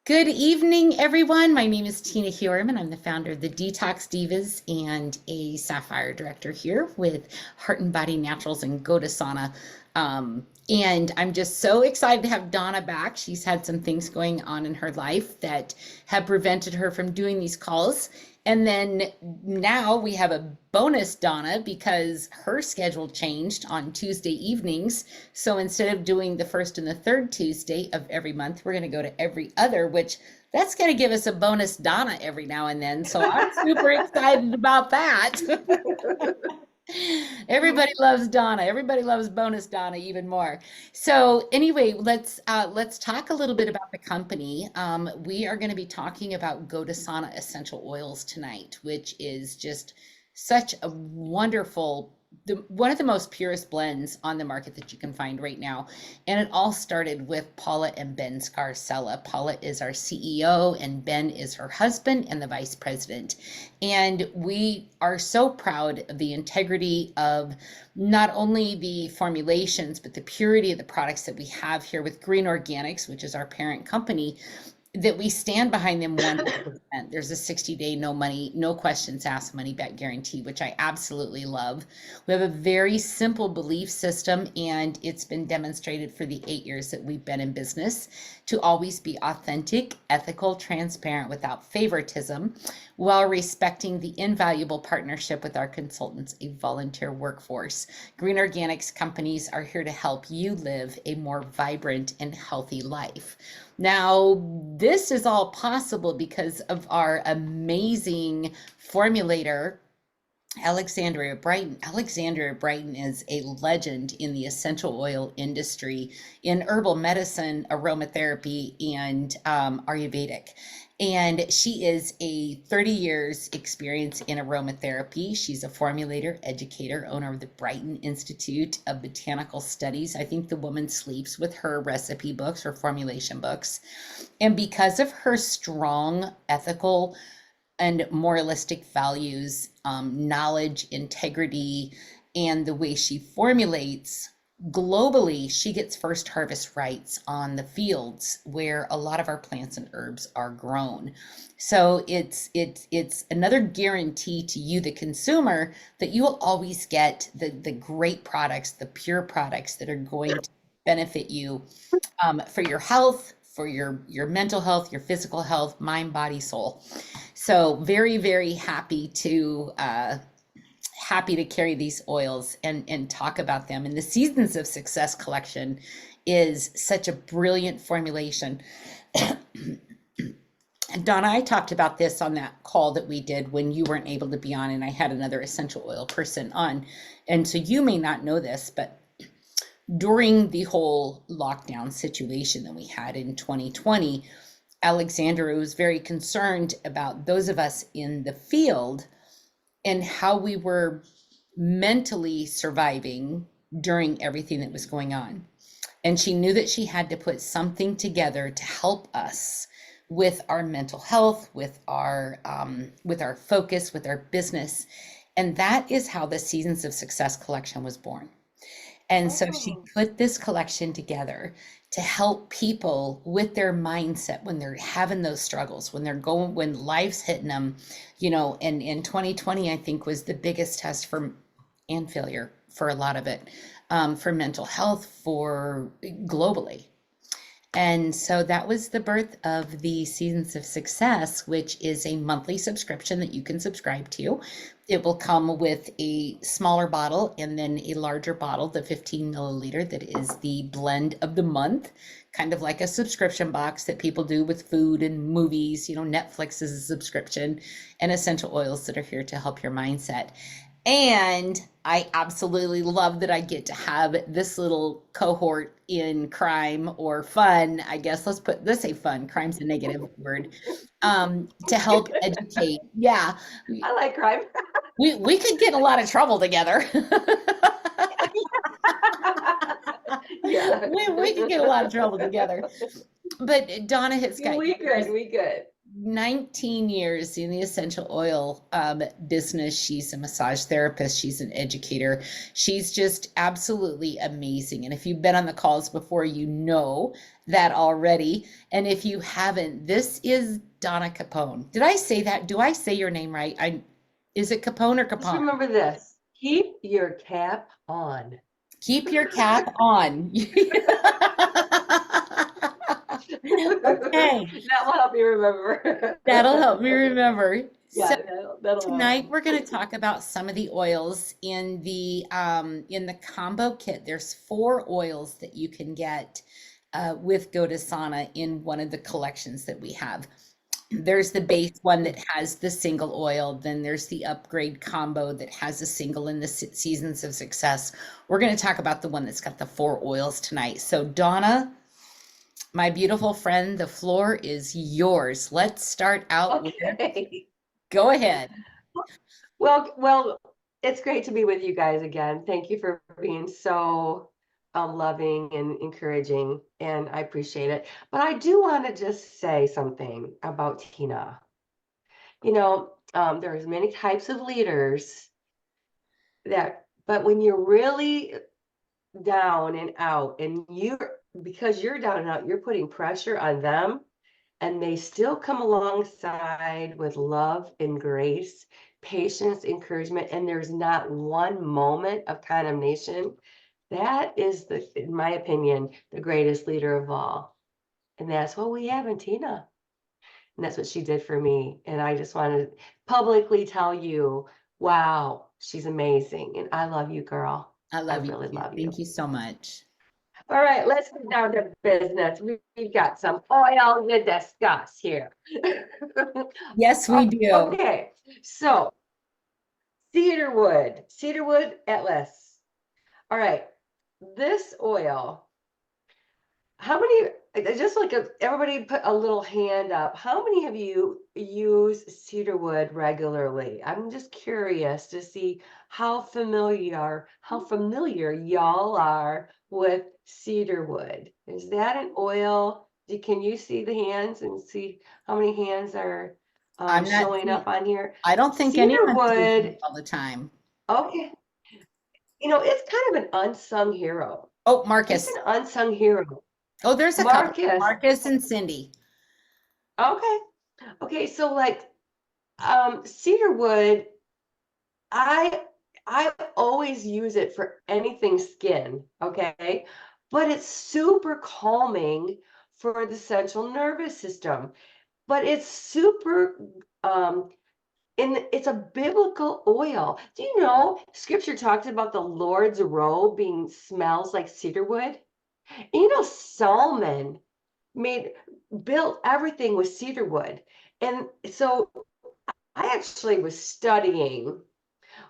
Good evening, everyone. My name is Tina Huerman. I'm the founder of the Detox Divas and a Sapphire Director here with Heart and Body Naturals and GoDesana. And I'm just so excited to have Donna back. She's had some things going on in her life that have prevented her from doing these calls. And then now we have a bonus Donna because her schedule changed on Tuesday evenings. So instead of doing the first and the third Tuesday of every month, we're going to go to every other, which that's going to give us a bonus Donna every now and then. So I'm super excited about that. Everybody loves Donna. Everybody loves bonus Donna even more. So anyway, let's talk a little bit about the company. We are going to be talking about GoDesana essential oils tonight, which is just such a wonderful, one of the most purest blends on the market that you can find right now. And it all started with Paula and Ben Scarcella. Paula is our CEO and Ben is her husband and the vice president. And we are so proud of the integrity of not only the formulations, but the purity of the products that we have here with Green Organics, which is our parent company, that we stand behind them 100%. There's a 60-day no money, no questions asked money back guarantee, which I absolutely love. We have a very simple belief system, and it's been demonstrated for the 8 years that we've been in business to always be authentic, ethical, transparent, without favoritism, while respecting the invaluable partnership with our consultants, a volunteer workforce. Green Organics companies are here to help you live a more vibrant and healthy life. Now, this is all possible because of our amazing formulator, Alexandria Brighton. Alexandria Brighton is a legend in the essential oil industry in herbal medicine, aromatherapy, and Ayurvedic. And she is a 30 years experience in aromatherapy. She's a formulator, educator, owner of the Brighton Institute of Botanical Studies. I think the woman sleeps with her recipe books, her formulation books. And because of her strong ethical and moralistic values, knowledge, integrity, and the way she formulates, globally, she gets first harvest rights on the fields where a lot of our plants and herbs are grown. So it's another guarantee to you, the consumer, that you will always get the great products, the pure products that are going to benefit you for your health, for your mental health, your physical health, mind, body, soul. So very, very happy to carry these oils and talk about them. And the Seasons of Success collection is such a brilliant formulation. Donna, I talked about this on that call that we did when you weren't able to be on, and I had another essential oil person on. And so you may not know this, but during the whole lockdown situation that we had in 2020, Alexandra was very concerned about those of us in the field and how we were mentally surviving during everything that was going on. And she knew that she had to put something together to help us with our mental health, with our focus, with our business. And that is how the Seasons of Success collection was born. And so she put this collection together to help people with their mindset when they're having those struggles, when life's hitting them, and in 2020, I think was the biggest test and failure for a lot of it, for mental health, for globally. And so that was the birth of the Seasons of Success, which is a monthly subscription that you can subscribe to. It will come with a smaller bottle and then a larger bottle, the 15 milliliter, that is the blend of the month, kind of like a subscription box that people do with food and movies. Netflix is a subscription, and essential oils that are here to help your mindset. And I absolutely love that I get to have this little cohort in crime or fun. I guess let's say fun. Crime's a negative word. To help educate. Yeah. I like crime. We could get in a lot of trouble together. Yeah. We could get a lot of trouble together. But Donna has got We good. 19 years in the essential oil business. She's a massage therapist. She's an educator. She's just absolutely amazing. And if you've been on the calls before, you know that already. And if you haven't, this is Donna Capone. Did I say that? Do I say your name right? Is it Capone or Just Capone? remember this. Keep your cap on. Keep your cap on. Okay, That will help you remember. that'll help me remember. So Yeah, that'll help. tonight we're going to talk about some of the oils in the combo kit. There's 4 oils that you can get with GoDesana in one of the collections that we have. There's the base one that has the single oil. Then there's the upgrade combo that has a single in the Seasons of Success. We're going to talk about the one that's got the 4 oils tonight. So Donna, my beautiful friend, the floor is yours. Let's start out with, Okay. go ahead. Well, it's great to be with you guys again. Thank you for being so loving and encouraging, and I appreciate it. But I do want to just say something about Tina. There's many types of leaders but when you're really down and out, and because you're down and out, you're putting pressure on them, and they still come alongside with love and grace, patience, encouragement, and there's not one moment of condemnation. That is in my opinion, the greatest leader of all. And that's what we have in Tina. And that's what she did for me. And I just want to publicly tell you, wow, she's amazing. And I love you, girl. I I love you really too. love you. Thank you so much. All right, let's get down to business. We've got some oil to discuss here. Yes, we do. Okay, so Cedarwood Atlas. All right, this oil, how many, just like everybody put a little hand up, how many of you use cedarwood regularly? I'm just curious to see how familiar y'all are with cedarwood. Is that an oil? Can you see the hands and see how many hands are I'm not showing seeing, up on here? I don't think anyone sees me Cedarwood, all the time. okay, it's kind of an unsung hero. Oh, It's Marcus. an unsung hero. Oh, there's a couple. Marcus, Marcus and Cindy. okay. Okay, so like cedarwood, I I always use it for anything skin, okay? But it's super calming for the central nervous system. But it's super and it's a biblical oil. Do you know scripture talks about the Lord's robe being smells like cedarwood? And Solomon made built everything with cedarwood. And so I actually was studying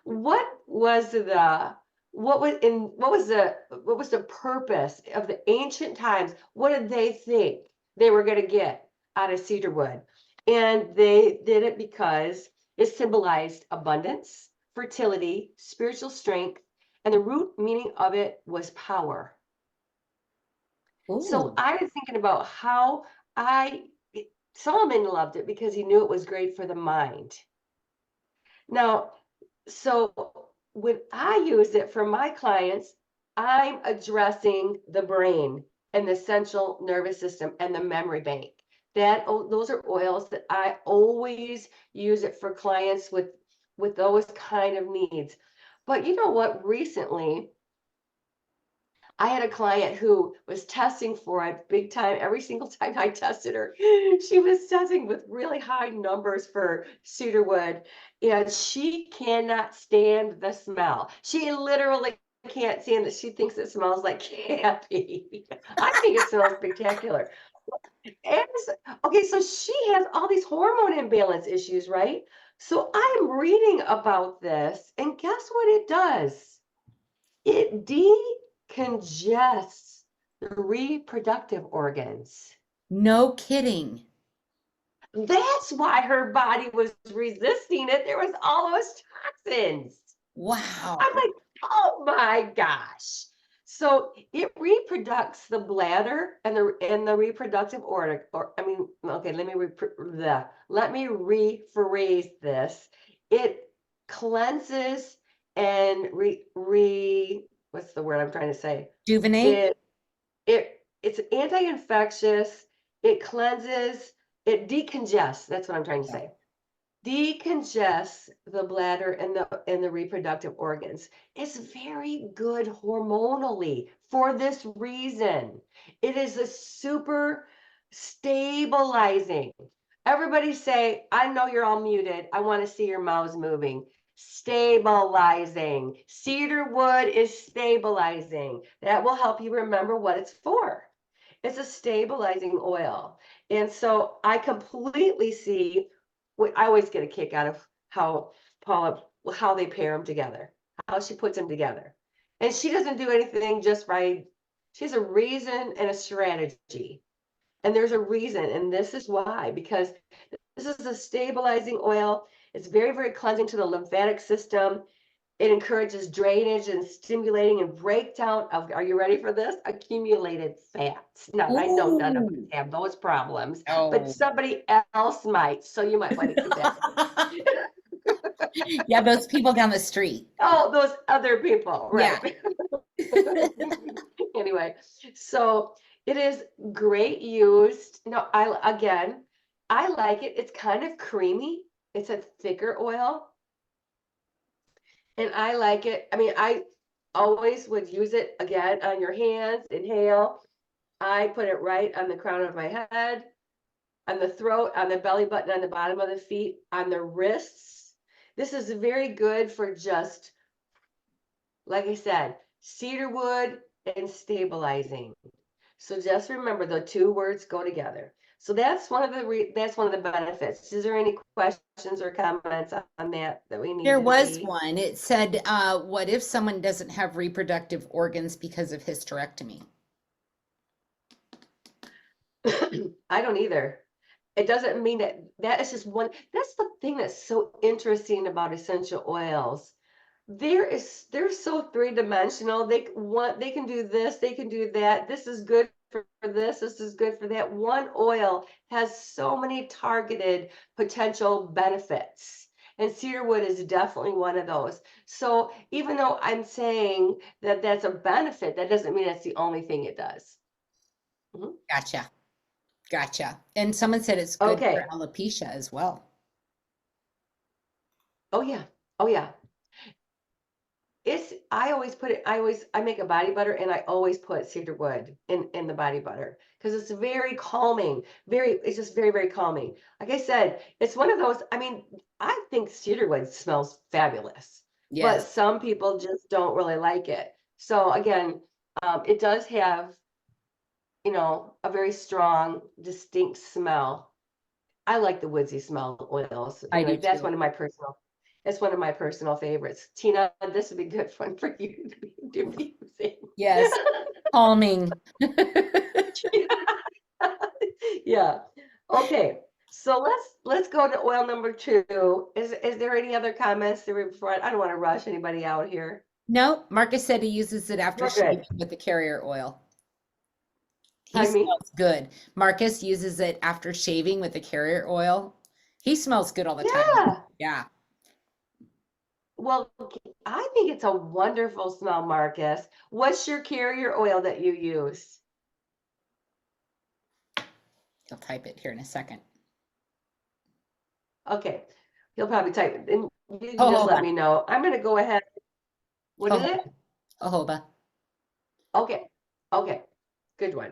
what was the what was the purpose of the ancient times? What did they think they were going to get out of cedarwood? And they did it because it symbolized abundance, fertility, spiritual strength, and the root meaning of it was power. So Ooh, I was thinking about how I Solomon loved it because he knew it was great for the mind. Now, so when I use it for my clients, I'm addressing the brain and the central nervous system and the memory bank. Those are oils that I always use it for clients with those kind of needs. But you know what? Recently, I had a client who was testing for it big time. Every single time I tested her, she was testing with really high numbers for cedarwood, and she cannot stand the smell. She literally can't stand it. She thinks it smells like candy. I think it smells spectacular. And okay, so she has all these hormone imbalance issues, right? So I'm reading about this, and guess what it does? It decongests the reproductive organs. no kidding. That's why her body was resisting it. There was all those toxins. I'm Wow. like, oh my gosh. So it reproduces the bladder and the reproductive order. Or I mean, okay, let me rephrase this. It cleanses and what's the word I'm trying to say? Juvenate? It's anti-infectious. It cleanses. It decongests. That's what I'm trying to Yeah. say. Decongests the bladder and the reproductive organs. It's very good hormonally for this reason. It is a super stabilizing. Everybody say, I know you're all muted. I want to see your mouths moving. Stabilizing. Cedar wood is stabilizing. That will help you remember what it's for. It's a stabilizing oil. And so I completely see I always get a kick out of how Paula, how they pair them together, how she puts them together. And she doesn't do anything just by, she has a reason and a strategy. And there's a reason, and this is why, because this is a stabilizing oil. It's very, very cleansing to the lymphatic system. It encourages drainage and stimulating and breakdown of, are you ready for this? Accumulated fats. Now, I know none of us Ooh. have those problems, but Oh. somebody else might. So you might want to keep that. Yeah, those people down the street. Oh, those other people, Yeah. right. Anyway, so it is great used. No, I like it. It's kind of creamy. It's a thicker oil. And I like it. I mean, I always would use it again on your hands, inhale. I put it right on the crown of my head, on the throat, on the belly button, on the bottom of the feet, on the wrists. This is very good for just, like I said, cedar wood and stabilizing. So just remember the two words go together. So that's one of the benefits. Is there any questions or comments on that we need There to was see? one. It said, what if someone doesn't have reproductive organs because of hysterectomy? I don't either. It doesn't mean that is just one. That's the thing that's so interesting about essential oils. They're so three-dimensional. They can do this, they can do that. This is good for this, this is good for that. One oil has so many targeted potential benefits. And cedarwood is definitely one of those. So even though I'm saying that that's a benefit, that doesn't mean that's the only thing it does. Mhm. Gotcha. Gotcha. And someone said it's good for Okay. alopecia as well. Oh yeah. Oh yeah. I make a body butter and I always put cedar wood in the body butter because it's very calming. It's just very, very calming. Like I said, it's one of those, I mean, I think cedar wood smells fabulous, but Yes, some people just don't really like it. So again, it does have, a very strong, distinct smell. I like the woodsy smell oils. I do Anyway, too. it's one of my personal favorites. Tina, this would be good fun for you to be using. Yes, calming. Yeah. Okay. So let's go to oil number two. Is there any other comments before I don't want to rush anybody out here. No, Marcus said he uses it after We're good. shaving with the carrier oil. He Pardon me? smells good. Marcus uses it after shaving with the carrier oil. He smells good all the time. Yeah. Yeah. Well, I think it's a wonderful smell, Marcus. What's your carrier oil that you use? He'll type it here in a second. Okay. He'll probably type it. And you can just let Jojoba. me know. I'm going to go ahead. What is Jojoba. it? Jojoba. Okay. Okay. Good one.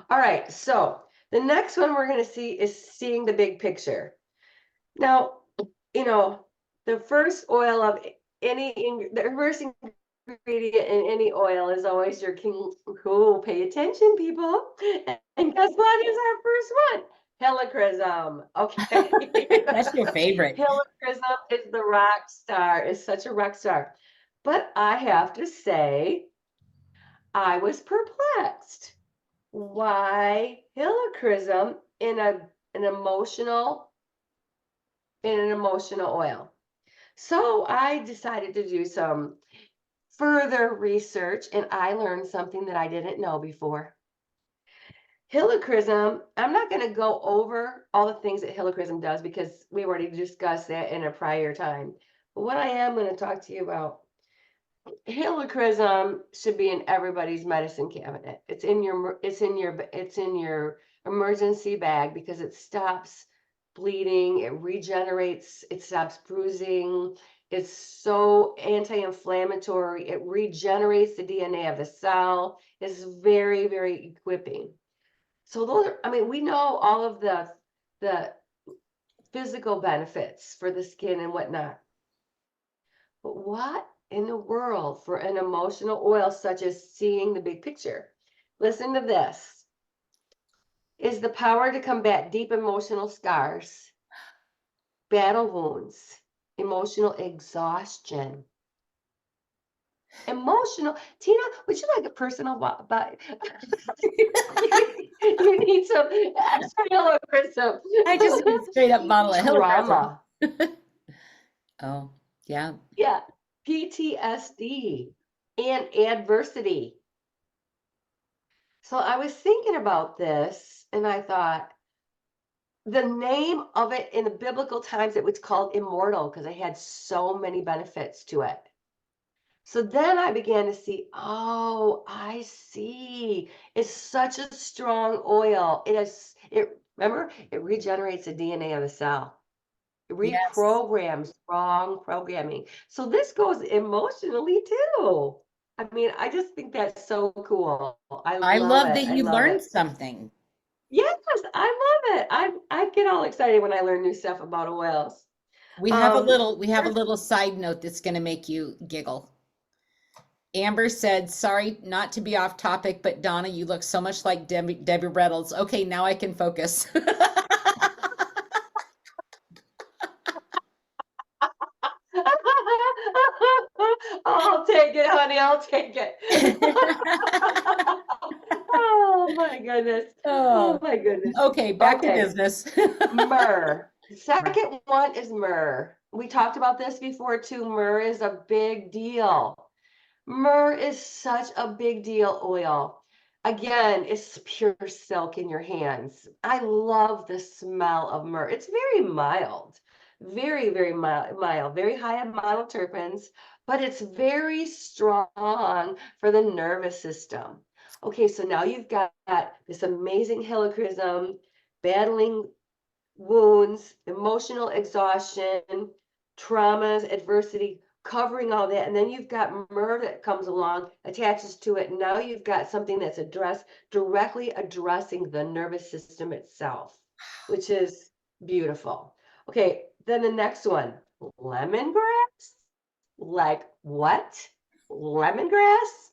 All right. So the next one we're going to see is seeing the big picture. Now, you know, the first oil of the first ingredient in any oil is always your king. Cool. Pay attention, people. And guess what is our first one? Helichrysum. Okay. That's your favorite. Helichrysum is the rock star, is such a rock star. But I have to say, I was perplexed. Why helichrysum an emotional in an emotional oil? So I decided to do some further research, and I learned something that I didn't know before. Helichrysum, I'm not going to go over all the things that helichrysum does because we already discussed that in a prior time. But what I am going to talk to you about, helichrysum should be in everybody's medicine cabinet. It's in your emergency bag because it stops bleeding, it regenerates, it stops bruising. It's so anti-inflammatory. It regenerates the DNA of the cell. It's very, very equipping. So those are, I mean, we know all of the physical benefits for the skin and whatnot. But what in the world for an emotional oil such as seeing the big picture? Listen to this. Is the power to combat deep emotional scars, battle wounds, emotional exhaustion. Emotional. Tina, would you like a personal but you need some extra yellow crystal. I just need a straight up bottle of Hillipresent. Trauma. Oh, yeah. Yeah. PTSD and adversity. So I was thinking about this and I thought the name of it in the biblical times, it was called immortal because it had so many benefits to it. So then I began to see, oh, I see. It's such a strong oil. Remember, it regenerates the DNA of the cell. It Yes. reprograms wrong programming. So this goes emotionally too. I mean, I just think that's so cool. I I love love it. that I you love learned it. something. Yes, I love it. I get all excited when I learn new stuff about oils. We have a There's little side note that's going to make you giggle. Amber said, "Sorry not to be off topic, but Donna, you look so much like Debbie Reynolds." Okay, now I can focus. I'll take it, honey. I'll take it. Oh my goodness. Oh Oh, my goodness. okay, back to Okay. business. Myrrh. The second one is myrrh. We talked about this before too. Myrrh is a big deal. Myrrh is such a big deal oil. Again, it's pure silk in your hands. I love the smell of myrrh. It's very mild, very, very mild, very high in monoterpenes, but it's very strong for the nervous system. Okay, so now you've got this amazing helichrysum battling wounds, emotional exhaustion, traumas, adversity, covering all that. And then you've got myrrh that comes along, attaches to it. And now you've got something that's directly addressing the nervous system itself, which is beautiful. Okay, then the next one, lemongrass. Like what? Lemongrass?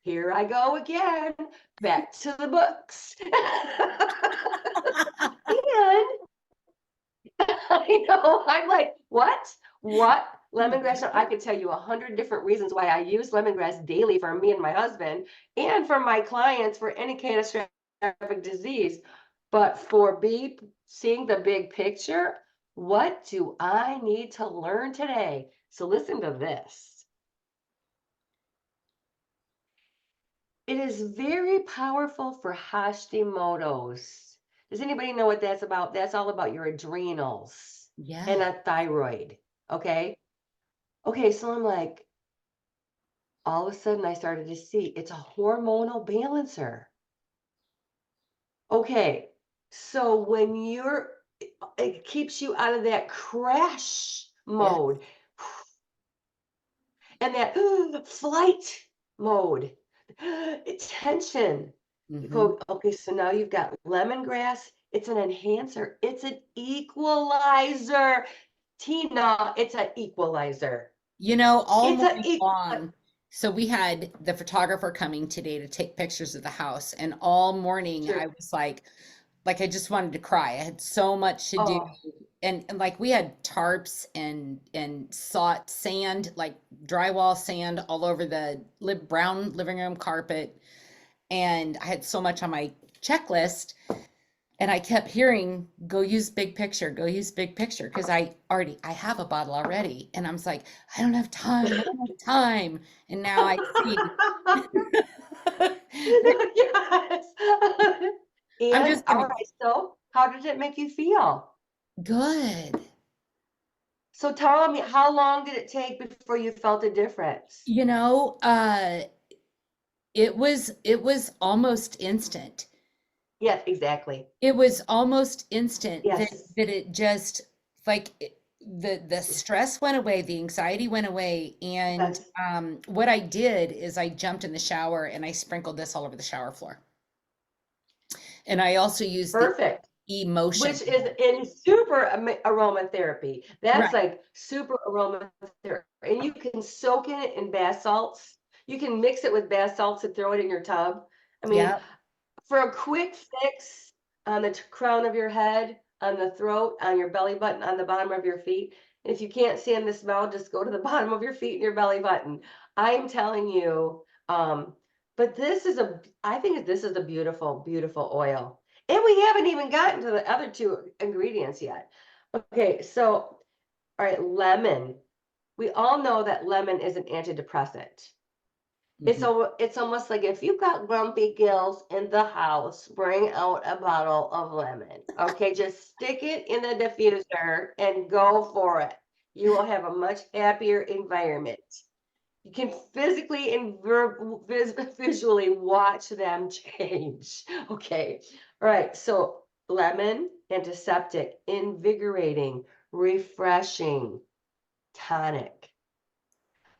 Here I go again, back to the books. And I know. I'm like, what? What? Lemongrass? I could tell you 100 different reasons why I use lemongrass daily for me and my husband and for my clients for any catastrophic disease. But for seeing the big picture, what do I need to learn today? So listen to this. It is very powerful for Hashimoto's. Does anybody know what that's about? That's all about your adrenals and Yeah. a thyroid. Okay. Okay. So I'm like, all of a sudden I started to see it's a hormonal balancer. Okay. So when it keeps you out of that crash Yeah. mode and that flight mode, tension. Hmm. Okay, so now you've got lemongrass. It's an enhancer. It's an equalizer. Tina, it's an equalizer. All It's an morning equal. long. So we had the photographer coming today to take pictures of the house, and all morning I Sure. was like I just wanted to cry. I had so much to do. Oh, And like we had tarps and sand, like drywall sand all over the brown living room carpet. And I had so much on my checklist. And I kept hearing, go use big picture, go use big picture, because I have a bottle already. And I was like, I don't have time, I don't have time. And now I see. Yes. I'm And just all gonna, right, so how did it make you feel? good. So tell me, how long did it take before you felt a difference? You know, it was almost instant. Yes, exactly. It was almost instant that Yes. it just like the stress went away, the anxiety went away, and Yes. what I did is I jumped in the shower and I sprinkled this all over the shower floor. And I also used the Perfect. emotion. Which is in super aromatherapy. That's Right. like super aromatherapy. And you can soak in it in bath salts. You can mix it with bath salts and throw it in your tub. I mean, Yep. for a quick fix on the crown of your head, on the throat, on your belly button, on the bottom of your feet. And if you can't stand the smell, just go to the bottom of your feet and your belly button. I'm telling you, but I think this is a beautiful, beautiful oil. And we haven't even gotten to the other two ingredients yet. Okay, so, all right, lemon. We all know that lemon is an antidepressant. Hmm. It's almost like if you've got grumpy gills in the house, bring out a bottle of lemon. Okay, just stick it in the diffuser and go for it. You will have a much happier environment. You can physically and visually watch them change. Okay, all right. So lemon, antiseptic, invigorating, refreshing, tonic.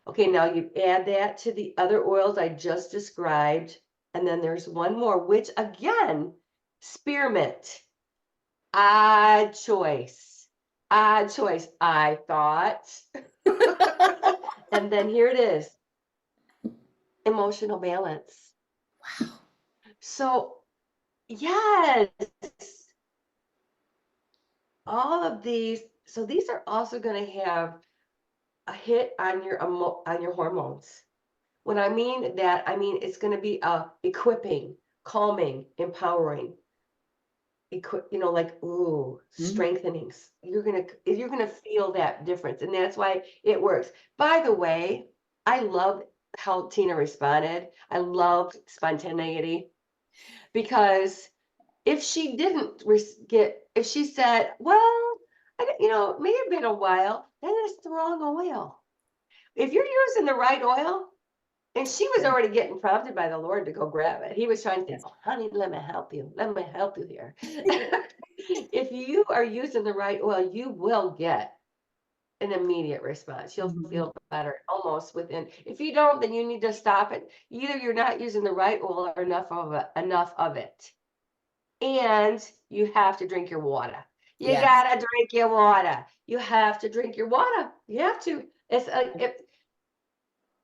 Okay, now you add that to the other oils I just described. And then there's one more, which again, spearmint. Odd choice. Odd choice, I thought. And then here it is, emotional balance. Wow. So, yes, all of these. So these are also going to have a hit on on your hormones. When I mean that, I mean it's going to be equipping, calming, empowering, like ooh, Mhm. strengthening. You're gonna feel that difference, and that's why it works. By the way, I love how Tina responded. I love spontaneity because if she didn't if she said, "Well, it may have been a while," then it's the wrong oil. If you're using the right oil, and she was Good. already getting prompted by the Lord to go grab it. He was trying to say, Yes. "Oh, honey, let me help you. Let me help you here." If you are using the right oil, you will get an immediate response. You'll Mhm. feel better almost within. If you don't, then you need to stop it. Either you're not using the right oil or enough of it. And you have to drink your water. You Yes. gotta drink your water. You have to drink your water. You have to.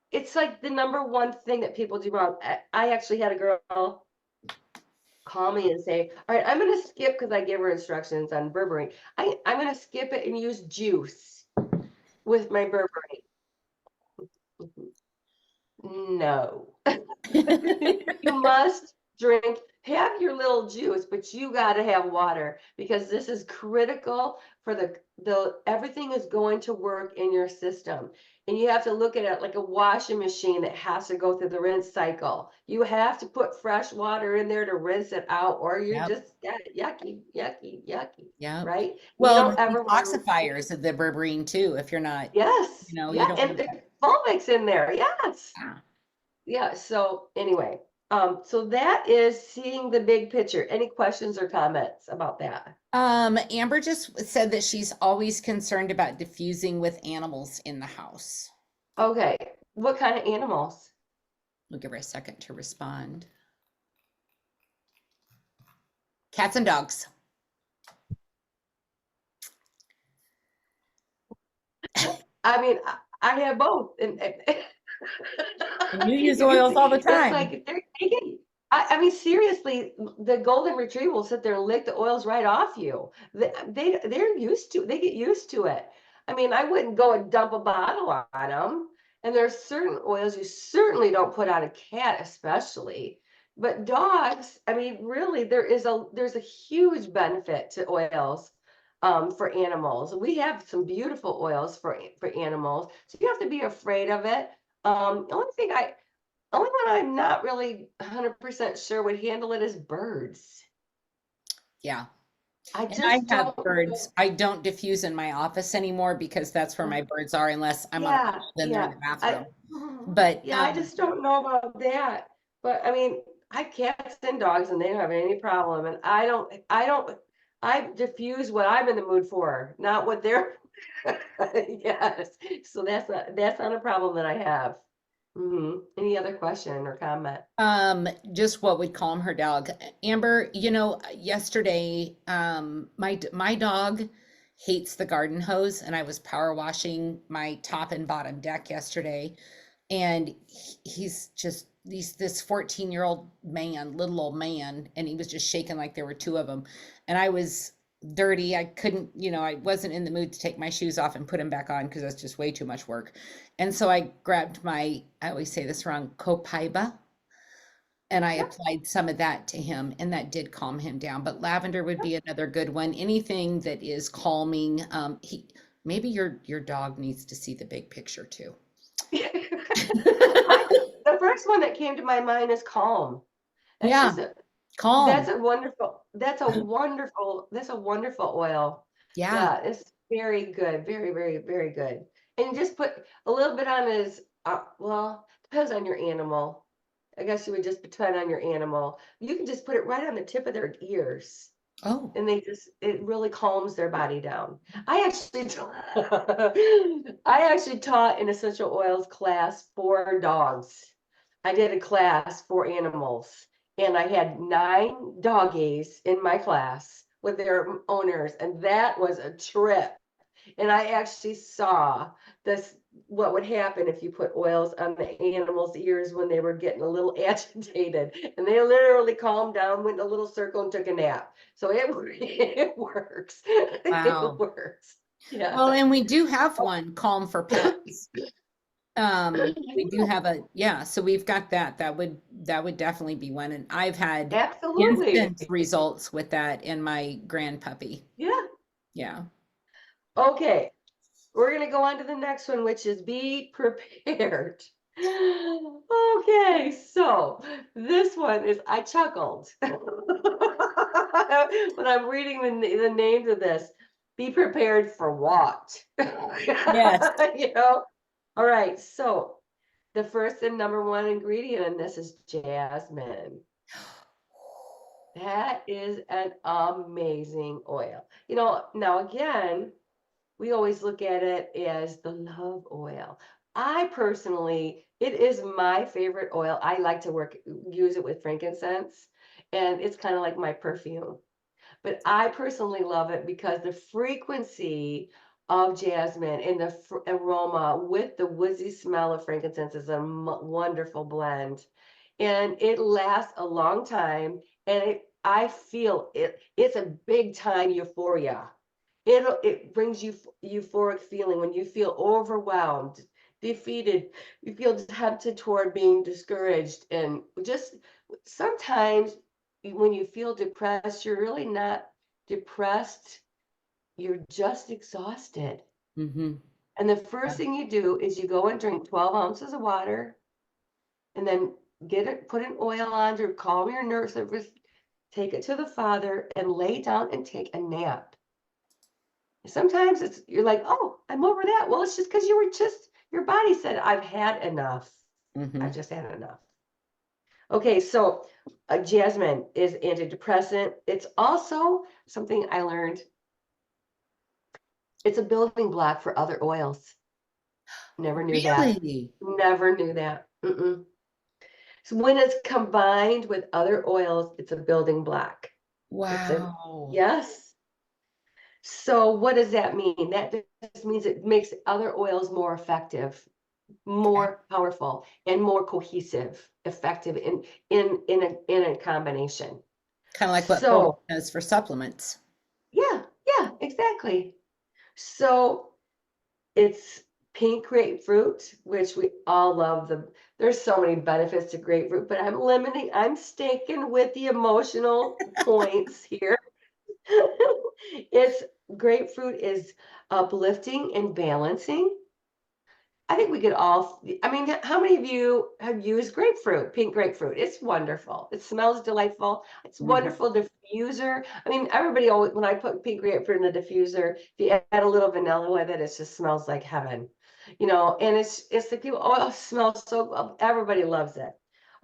It's like the number one thing that people do wrong. I actually had a girl call me and say, all right, I'm going to skip because I gave her instructions on berberine. I'm going to skip it and use juice with my berberine. No. You must have your little juice, but you got to have water because this is critical for the everything is going to work in your system. And you have to look at it like a washing machine that has to go through the rinse cycle. You have to put fresh water in there to rinse it out, or you're Yep. just got yucky, yucky, yucky, Yep. right? You Well, and don't the ever want to. detoxifiers of the berberine too, if you're not, Yes, you yeah, don't and want that. fulvics in there. Yes. Yeah. Yeah, so anyway, so that is seeing the big picture. Any questions or comments about that? Amber just said that she's always concerned about diffusing with animals in the house. Okay, what kind of animals? We'll give her a second to respond. Cats and dogs. I mean, I have both, And you use oils all the it's time. like they're taking. I mean, seriously, the golden retriever will sit there and lick the oils right off you. They're used to. They get used to it. I mean, I wouldn't go and dump a bottle on them. And there's certain oils you certainly don't put on a cat, especially. But dogs, I mean, really, there's a huge benefit to oils for animals. We have some beautiful oils for animals, so you have to be afraid of it. The only one I'm not really 100% sure would handle it is birds. Yeah. I And I just have don't birds. know. I don't diffuse in my office anymore because that's where my birds are, unless I'm on a Yeah, call, then they're in yeah. the I bathroom. But yeah, I just don't know about that. But I mean, I have cats and dogs and they don't have any problem. And I diffuse what I'm in the mood for, not what they're yes. So that's not a problem that I have. Any other question or comment? just what would calm her dog. Amber, yesterday, my dog hates the garden hose, and I was power washing my top and bottom deck yesterday, and he's this 14-year-old man, little old man, and he was just shaking like there were two of them. And I was dirty. I couldn't, I wasn't in the mood to take my shoes off and put them back on because that's just way too much work. And so I grabbed I always say this wrong, copaiba, and I Yep. applied some of that to him, and that did calm him down. But lavender would be another good one. Anything that is calming. He maybe your dog needs to see the big picture too. I the first one that came to my mind is calm. That's Yeah, just a calm. that's a wonderful oil. Yeah. Yeah, it's very good. Very, very, very good. And just put a little bit on his well, depends on your animal. I guess you would just depend on your animal. You can just put it right on the tip of their ears Oh, and it really calms their body down. I actually I actually taught an essential oils class for dogs. I did a class for animals, and I had 9 doggies in my class with their owners, and that was a trip. And I actually saw this what would happen if you put oils on the animals' ears when they were getting a little agitated. And they literally calmed down, went in a little circle, and took a nap. So it works. It wow. works. Yeah. Well, and we do have one, Calm for Pets. We do have yeah, so we've got that. That would definitely be one. And I've had Absolutely. instant results with that in my grand puppy. Yeah. Yeah. Okay. We're going to go on to the next one, which is be prepared. Okay, so this one is I chuckled when I'm reading the names of this. Be prepared for what? Yes. You know? All right, so the first and number one ingredient in this is jasmine. That is an amazing oil. Now again, we always look at it as the love oil. I personally, it is my favorite oil. I like to use it with frankincense, and it's kind of like my perfume. But I personally love it because the frequency of jasmine and the aroma with the woodsy smell of frankincense is a wonderful blend. And it lasts a long time, and I feel it. It's a big time euphoria. It brings you euphoric feeling when you feel overwhelmed, defeated, you feel tempted toward being discouraged, and just sometimes when you feel depressed, you're really not depressed, you're just exhausted. Mm-hmm. And the first thing you do is you go and drink 12 ounces of water and then put an oil on to calm your nerves, take it to the Father and lay down and take a nap. Sometimes you're like, oh, I'm over that. Well, it's just because your body said, I've had enough. Mm-hmm. I've just had enough. Okay, so jasmine is antidepressant. It's also something I learned. It's a building block for other oils. Never knew that. Really? Never knew that. So when it's combined with other oils, it's a building block. It's a Wow. yes. So what does that mean? That just means it makes other oils more effective, Okay. more powerful, and more cohesive, effective in a combination. Kind of like what protein So does for supplements. yeah, yeah, exactly. So it's pink grapefruit, which we all love. There's so many benefits to grapefruit, but I'm sticking with the emotional points here. It's grapefruit is uplifting and balancing. I think we could all, I mean, how many of you have used grapefruit, pink grapefruit? It's wonderful. It smells delightful. It's Mhm. wonderful diffuser. I mean, everybody always, when I put pink grapefruit in the diffuser, if you add a little vanilla with it, it just smells like heaven. And it's the people, oh, it smells so good. Everybody loves it.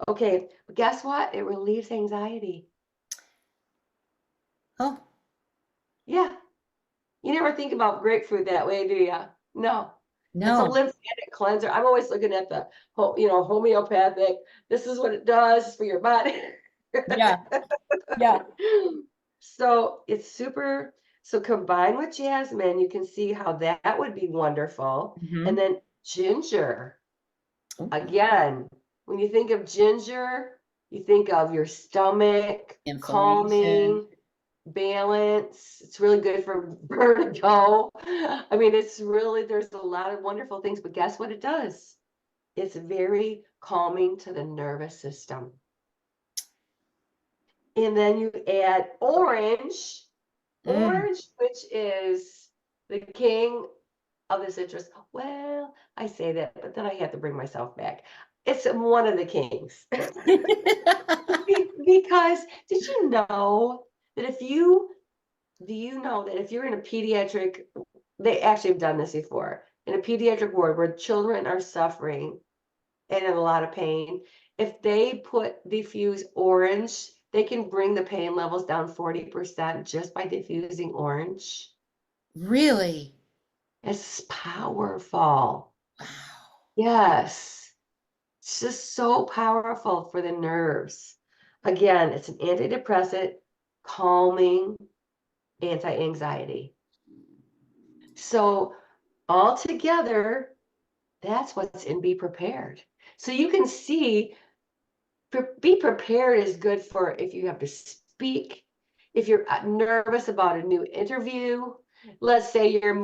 Okay, but guess what? It relieves anxiety. Oh, Yeah. You never think about grapefruit that way, do you? No. It's a no. lymphatic cleanser. I'm always looking at the, homeopathic. This is what it does for your body. Yeah. Yeah. So it's super. So combined with jasmine, you can see how that would be wonderful. And Mhm. then ginger. Ooh. Again, when you think of ginger, you think of your stomach, Inflammation. calming, balance. It's really good for vertigo. I mean, there's a lot of wonderful things, but guess what it does? It's very calming to the nervous system. And then you add Mm. orange, which is the king of the citrus. Well, I say that, but then I have to bring myself back. It's one of the kings. Because did you know that if you do you know that if you're in a pediatric, they actually have done this before, in a pediatric ward where children are suffering and in a lot of pain, if they diffuse orange, they can bring the pain levels down 40% just by diffusing orange. Really? It's powerful. Wow. Yes. It's just so powerful for the nerves. Again, it's an antidepressant, calming, anti-anxiety. So all together, that's what's in Be Prepared. So you can see, be prepared is good for if you have to speak, if you're nervous about a new interview. Let's say you're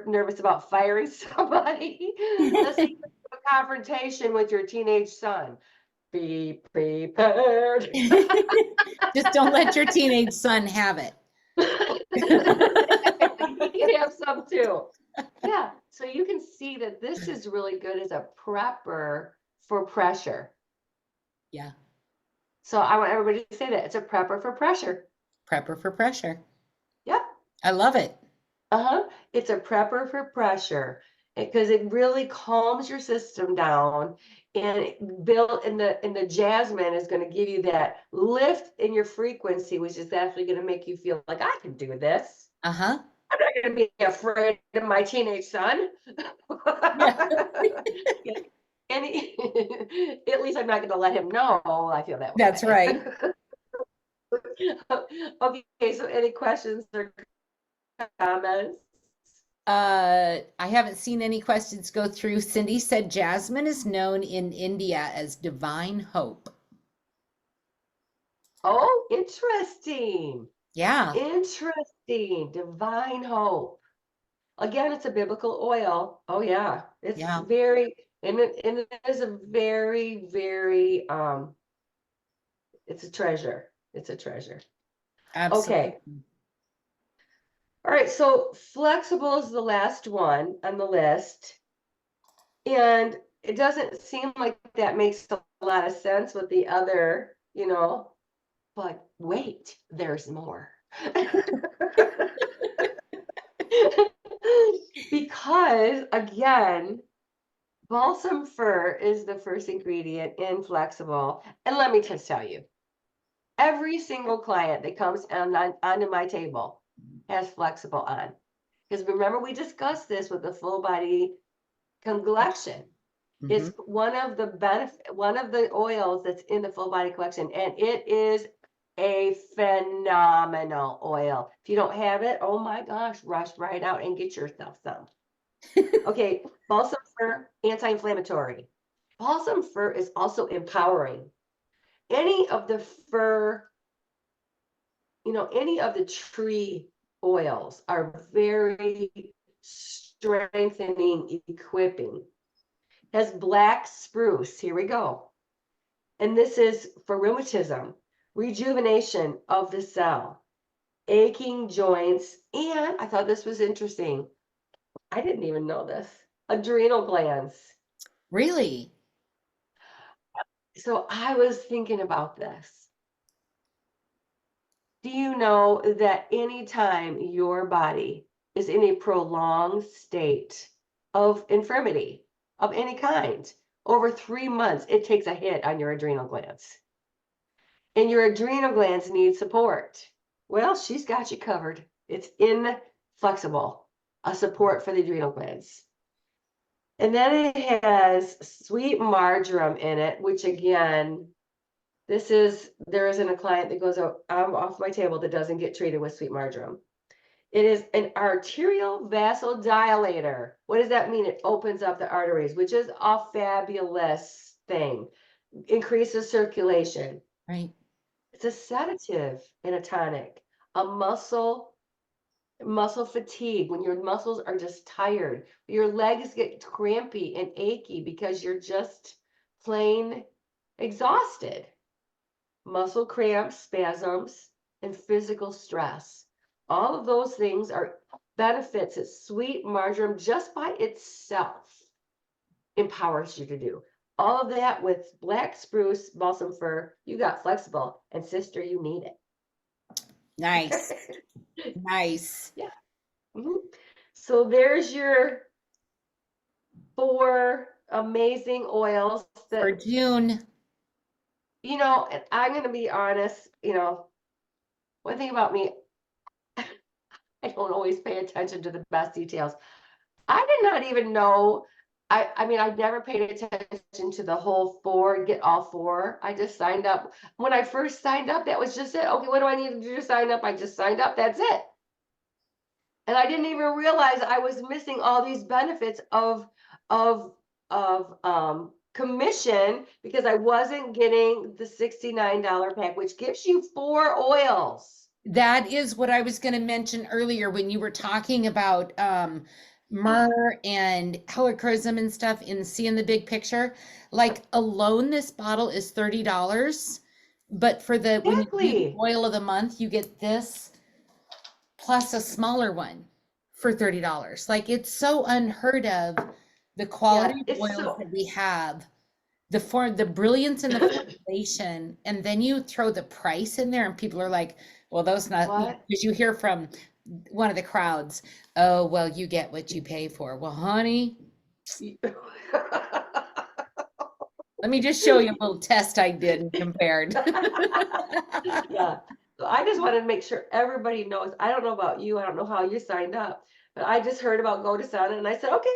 nervous about firing somebody. Let's say you have a confrontation with your teenage son. Be prepared. Just don't let your teenage son have it. He can have some too. Yeah, so you can see that this is really good as a prepper for pressure. Yeah. So I want everybody to say that it's a prepper for pressure. Prepper for pressure. Yep. I love it. Uh-huh. It's a prepper for pressure because it really calms your system down and build in the jasmine is going to give you that lift in your frequency, which is actually going to make you feel like I can do this. Uh-huh. I'm not going to be afraid of my teenage son. Yeah. Yeah. At least I'm not going to let him know I feel that That's way. right. Okay, so any questions or comments? I haven't seen any questions go through. Cindy said jasmine is known in India as divine hope. Oh, interesting. Yeah. Interesting. Divine hope. Again, it's a biblical oil. Oh yeah. It's Yeah. very and it is a very, very it's a treasure. It's a treasure. Okay. Absolutely. All right. So flexible is the last one on the list. And it doesn't seem like that makes a lot of sense with the other, but wait, there's more. Because again, balsam fir is the first ingredient in flexible. And let me just tell you, every single client that comes onto my table has flexible on. Because remember, we discussed this with the full body collection. Hmm. It's one of the oils that's in the full body collection, and it is a phenomenal oil. If you don't have it, oh my gosh, rush right out and get yourself some. Okay, balsam fir, anti-inflammatory. Balsam fir is also empowering. Any of the fir, any of the tree oils are very strengthening, equipping. Has black spruce. Here we go. And this is for rheumatism, rejuvenation of the cell, aching joints, and I thought this was interesting. I didn't even know this. Adrenal glands. Really? So I was thinking about this. Do you know that anytime your body is in a prolonged state of infirmity of any kind, over 3 months, it takes a hit on your adrenal glands. And your adrenal glands need support. Well, she's got you covered. It's in FlexAble, a support for the adrenal glands. And then it has sweet marjoram in it, which again, there isn't a client that goes off my table that doesn't get treated with sweet marjoram. It is an arterial vasodilator. What does that mean? It opens up the arteries, which is a fabulous thing. Increases circulation. Right. It's a sedative and a tonic. A muscle fatigue, when your muscles are just tired, your legs get crampy and achy because you're just plain exhausted. Muscle cramps, spasms, and physical stress. All of those things are benefits that sweet marjoram just by itself empowers you to do. All of that with black spruce, balsam fir, you got FlexAble, and sister, you need Nice. it. Nice. Yeah. Mhm. So there's your 4 amazing oils For that, June. and I'm going to be honest, one thing about me, I don't always pay attention to the best details. I did not even know. I mean, I never paid attention to the whole 4, get all 4. I just signed up. When I first signed up, that was just it. Okay, what do I need to do to sign up? I just signed up. That's it. And I didn't even realize I was missing all these benefits of commission because I wasn't getting the $69 pack, which gives you 4 oils. That is what I was going to mention earlier when you were talking about myrrh and helichrysum and stuff in seeing the big picture. Like alone, this bottle is $30. But for the when you do the Exactly. oil of the month, you get this plus a smaller one for $30. Like it's so unheard of the Yeah, quality of it's oils so that we have, the brilliance and the formulation, and then you throw the price in there and people are like, well, those not what? because you hear from one of the crowds, oh, well, you get what you pay for. Well, honey, let me just show you a little test I did and compared. Yeah. So I just wanted to make sure everybody knows. I don't know about you. I don't know how you signed up, but I just heard about GoDesana and I said, okay,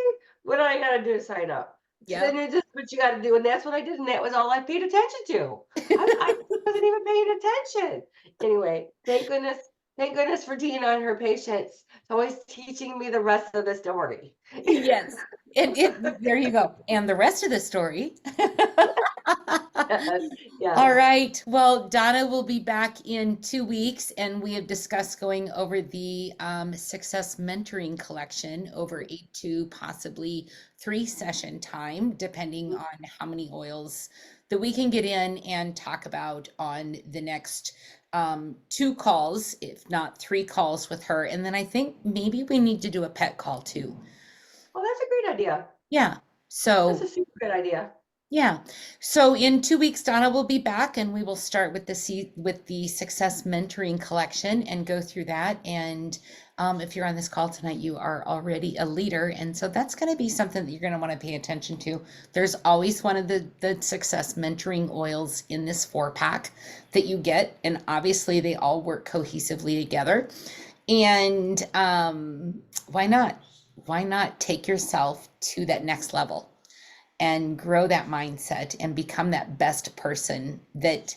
what do I got to do to sign up? So then Yep. it's just what you got to do. And that's what I did. And that was all I paid attention to. I wasn't even paying attention. Anyway, thank goodness. Thank goodness for Tina and her patience. It's always teaching me the rest of the story. Yes. And there you go. And the rest of the story. Yes, All yes. right. Well, Donna will be back in 2 weeks, and we have discussed going over the Success Mentoring Collection over 8 to possibly 3 session time, depending on how many oils that we can get in and talk about on the next 2 calls, if not 3 calls with her. And then I think maybe we need to do a pet call too. Well, that's a great idea. Yeah. That's a So super good idea. yeah. So in 2 weeks, Donna will be back and we will start with with the Success Mentoring Collection and go through that. And if you're on this call tonight, you are already a leader. And so that's going to be something that you're going to want to pay attention to. There's always one of the Success Mentoring oils in this 4 pack that you get. And obviously they all work cohesively together. And why not? Why not take yourself to that next level and grow that mindset and become that best person that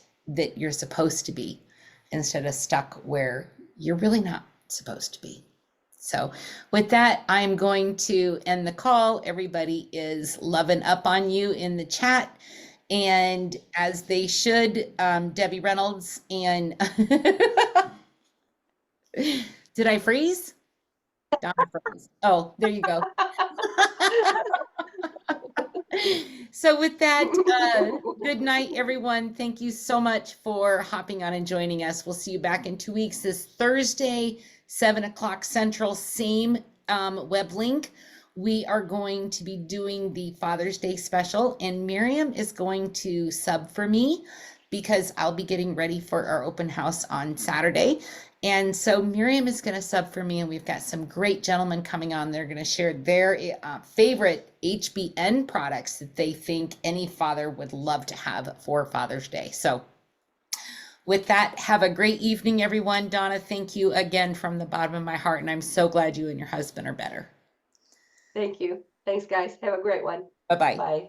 you're supposed to be instead of stuck where you're really not supposed to be. So with that, I'm going to end the call. Everybody is loving up on you in the chat, and as they should. Debbie Reynolds and did I freeze? Donna froze. Oh, there you go. So with that, good night, everyone. Thank you so much for hopping on and joining us. We'll see you back in 2 weeks, this Thursday, 7 o'clock Central, same web link. We are going to be doing the Father's Day special, and Miriam is going to sub for me because I'll be getting ready for our open house on Saturday. And so Miriam is going to sub for me, and we've got some great gentlemen coming on. They're going to share their favorite HBN products that they think any father would love to have for Father's Day. So with that, have a great evening, everyone. Donna, thank you again from the bottom of my heart, and I'm so glad you and your husband are better. Thank you. Thanks, guys. Have a great one. Bye-bye. Bye.